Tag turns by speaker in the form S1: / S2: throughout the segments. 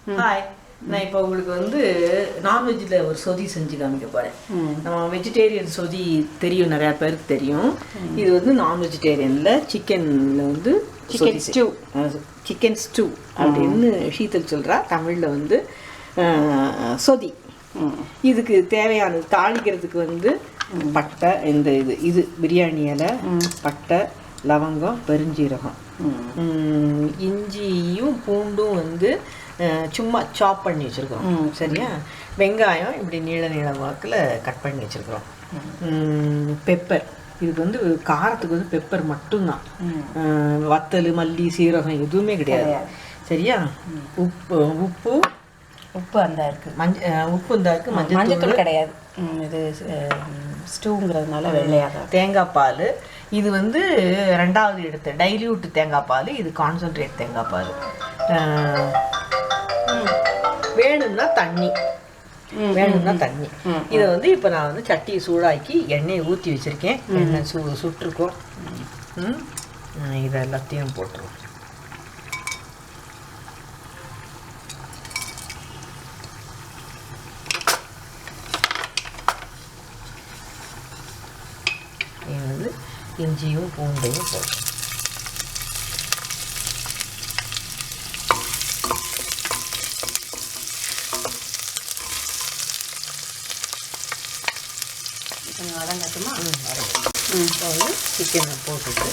S1: Hi, நான் இப்போ உங்களுக்கு வந்து நான்வெஜ்ஜில் ஒரு சொதி செஞ்சு காமிக்க போகிறேன். நம்ம வெஜிடேரியன் சொதி தெரியும், நிறையா பேருக்கு தெரியும். இது வந்து நான் வெஜிடேரியனில் சிக்கனில் வந்து சிக்கன் ஸ்டூ அப்படின்னு ஷீத்தல் சொல்கிறா. தமிழில் வந்து சொதி. இதுக்கு தேவையானது தாளிக்கிறதுக்கு வந்து பட்டை, இந்த இது பிரியாணி இலை, பட்டை, லவங்கம், பெருஞ்சீரகம், இஞ்சியும் பூண்டும் வந்து சும்மா சாப் பண்ணி வச்சுருக்கோம். சரியா? வெங்காயம் இப்படி நீள நீள வாக்கில் கட் பண்ணி வச்சுருக்கிறோம். பெப்பர், இதுக்கு வந்து காரத்துக்கு வந்து பெப்பர் மட்டும்தான். வத்தல், மல்லி, சீரகம் எதுவுமே கிடையாது. சரியா? உப்பு அந்த இருக்குது, உப்பு இந்த இருக்குது, மஞ்சள் கிடையாது.
S2: இது ஸ்டூங்கிறதுனால வெள்ளையாக.
S1: தேங்காய் பால், இது வந்து ரெண்டாவது எடுத்த டைல்யூட் தேங்காய் பால், இது கான்சன்ட்ரேட் தேங்காய் பால். வேணும்னா தண்ணி, இதை வந்து இப்போ நான் வந்து சட்டியை சூடாக்கி எண்ணெயை ஊற்றி வச்சுருக்கேன். எண்ணெய் சுட்டுருக்கோம். இதை எல்லாத்தையும் போட்டுருவோம். இது வந்து இஞ்சியும் பூண்டையும் போட்டு
S2: வதங்கட்டுமா?
S1: இப்போ வந்து சிக்கனை போட்டுட்டு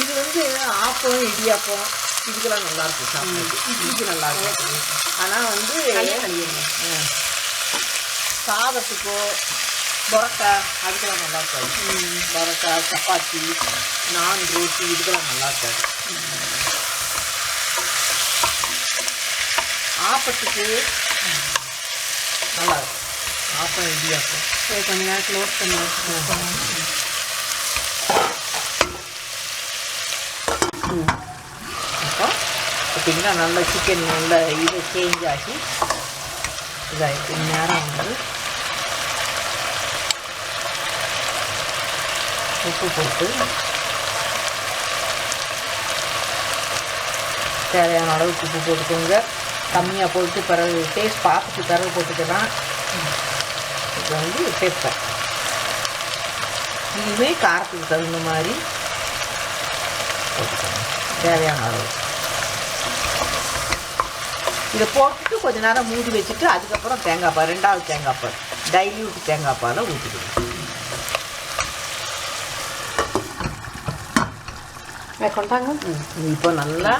S1: இது வந்து ஆப்பம், இடியாப்பம் இதுக்கெல்லாம் நல்லாயிருக்கும் சாப்பிட்றது. இட்லிக்கு நல்லாயிருக்கும். ஆனால் வந்து சாதத்துக்கோ பரோட்டா அதுக்கெல்லாம் நல்லா இருக்காது. பரோட்டா, சப்பாத்தி, நான், ரோட்டி இதுக்கெல்லாம் நல்லா இருக்காது. ஆப்பத்துக்கு நல்லா இருக்கும். ஆப்பம், இடியாப்பம்
S2: கொஞ்ச நேரம் க்ளோஸ் பண்ணி வச்சுருக்கோம்.
S1: அப்போ பார்த்திங்கன்னா நல்லா சிக்கன் நல்ல இது சேஞ்ச் ஆகி இதாகிட்டு நேரம் வந்து உப்பு போட்டு தேவையான அளவுக்கு உப்பு போட்டுக்கோங்க. கம்மியாக போட்டு பிறகு டேஸ்ட் பார்த்துட்டு பிறகு போட்டுக்கலாம். இப்போ வந்து பெப்பர், இதுவுமே காரத்துக்கு தகுந்த மாதிரி போட்டுக்கோங்க தேவையான அளவு. இதை போட்டுட்டு கொஞ்ச நேரம் மூடி வச்சுட்டு அதுக்கப்புறம் தேங்காய் பால், ரெண்டாவது தேங்காய் பால், டைல்யூட் தேங்காய் பாலை ஊற்றிக்கணும்.
S2: கொண்டாங்க.
S1: இப்போ நல்லா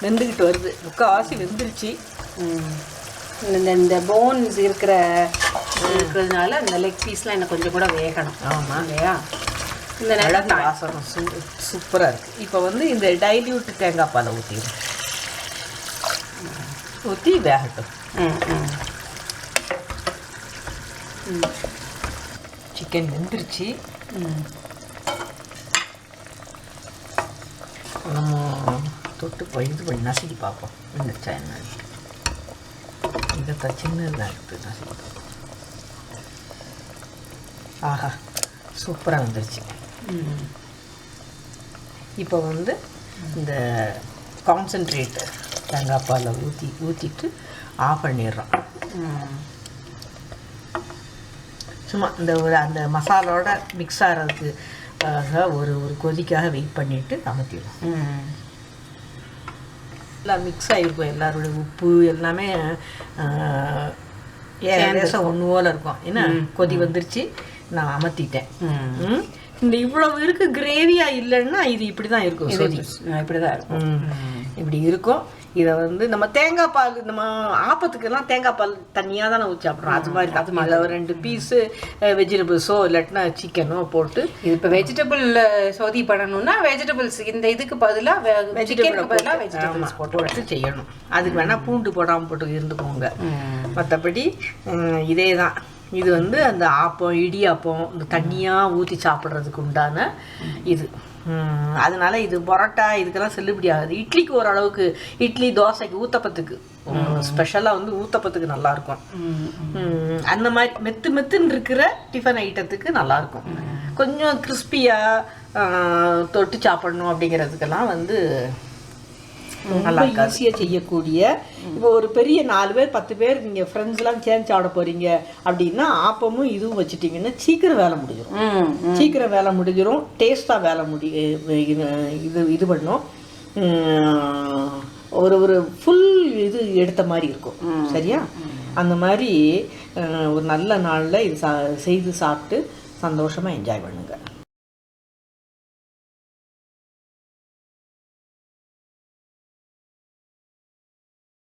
S1: வெந்துக்கிட்டு வருது, முக்கால்வாசி வெந்துருச்சு.
S2: இந்த போன்ஸ் இருக்கிறதுனால இந்த லெக் பீஸ்லாம் எனக்கு கொஞ்சம் கூட வேகணும்.
S1: ஆமாம்
S2: இல்லையா? இந்த
S1: நல்ல வாசனம் சூப்பராக இருக்குது. இப்போ வந்து இந்த டைல்யூட் தேங்காய் பாலை ஊற்றி வேகட்டும். சிக்கன் வெந்துருச்சு. நம்ம தொட்டு இது பண்ணி நசுக்கி பார்ப்போம் வெந்துருச்சா என்னன்னு. இதை சின்னதாக இருக்குது, நசுக்கி பார்ப்போம். ஆஹா, சூப்பராக வந்துருச்சு. இப்போ வந்து இந்த கான்சன்ட்ரேட் தேங்காய் பாலை ஊற்றிட்டு ஆஃப் பண்ணிடுறோம். சும்மா இந்த அந்த மசாலோட மிக்ஸ் ஆகிறதுக்கு ஒரு கொதிக்காக வெயிட் பண்ணிவிட்டு அமர்த்திடுவோம். எல்லாம் மிக்ஸ் ஆகிருக்கும், எல்லாரோட உப்பு எல்லாமே ஏகദേശம் ஒன்று போல் இருக்கும். ஏன்னா கொதி வந்துருச்சு, நான் அமர்த்திட்டேன். இந்த இவ்வளவு இருக்கு கிரேவியாக இல்லைன்னா இது இப்படி தான் இருக்கும்.
S2: இப்படி தான் இருக்கும்.
S1: இப்படி இருக்கும். இதை வந்து நம்ம தேங்காய் பால், நம்ம ஆப்பத்துக்கெல்லாம் தேங்காய் பால் தனியாக தானே ஊற்றி சாப்பிட்றோம். அது மாதிரி அதில் ஒரு 2 பீஸு வெஜிடபிள்ஸோ இல்லாட்டினா சிக்கனோ போட்டு
S2: இது இப்போ வெஜிடபிள் சொதி பண்ணணும்னா வெஜிடபிள்ஸ் இந்த இதுக்கு பதிலாக வெஜிடபிள்ஸ்
S1: போட்டு செய்யணும். அதுக்கு வேணால் பூண்டு போடாமல் போட்டு இருந்துக்கோங்க. மற்றபடி இதே தான். இது வந்து அந்த ஆப்பம், இடியாப்பம், இந்த தண்ணியாக ஊற்றி சாப்பிட்றதுக்கு உண்டான இது. அதனால இது பரோட்டா இதுக்கெல்லாம் செல்லுபடி ஆகுது. இட்லிக்கு ஓரளவுக்கு, இட்லி, தோசைக்கு, ஊத்தப்பத்துக்கு ஸ்பெஷலாக வந்து ஊத்தப்பத்துக்கு நல்லாயிருக்கும். அந்த மாதிரி மெத்துன்னு இருக்கிற டிஃபன் ஐட்டத்துக்கு நல்லாயிருக்கும். கொஞ்சம் கிறிஸ்பியாக தொட்டு சாப்பிடணும் அப்படிங்கிறதுக்கெல்லாம் வந்து நல்லா ஈஸியாக செய்யக்கூடிய. இப்போ ஒரு பெரிய 4 பேர் 10 பேர் நீங்கள் ஃப்ரெண்ட்ஸ்லாம் சேர்ந்து சாப்பிட போகிறீங்க அப்படின்னா ஆப்பமும் இதுவும் வச்சுட்டிங்கன்னா சீக்கிரம் வேலை முடிஞ்சிடும். டேஸ்ட்டாக வேலை இது பண்ணும். ஒரு ஃபுல் இது எடுத்த மாதிரி இருக்கும். சரியா? அந்த மாதிரி ஒரு நல்ல நாளில் இது செய்து சாப்பிட்டு சந்தோஷமாக என்ஜாய் பண்ணுங்கள்.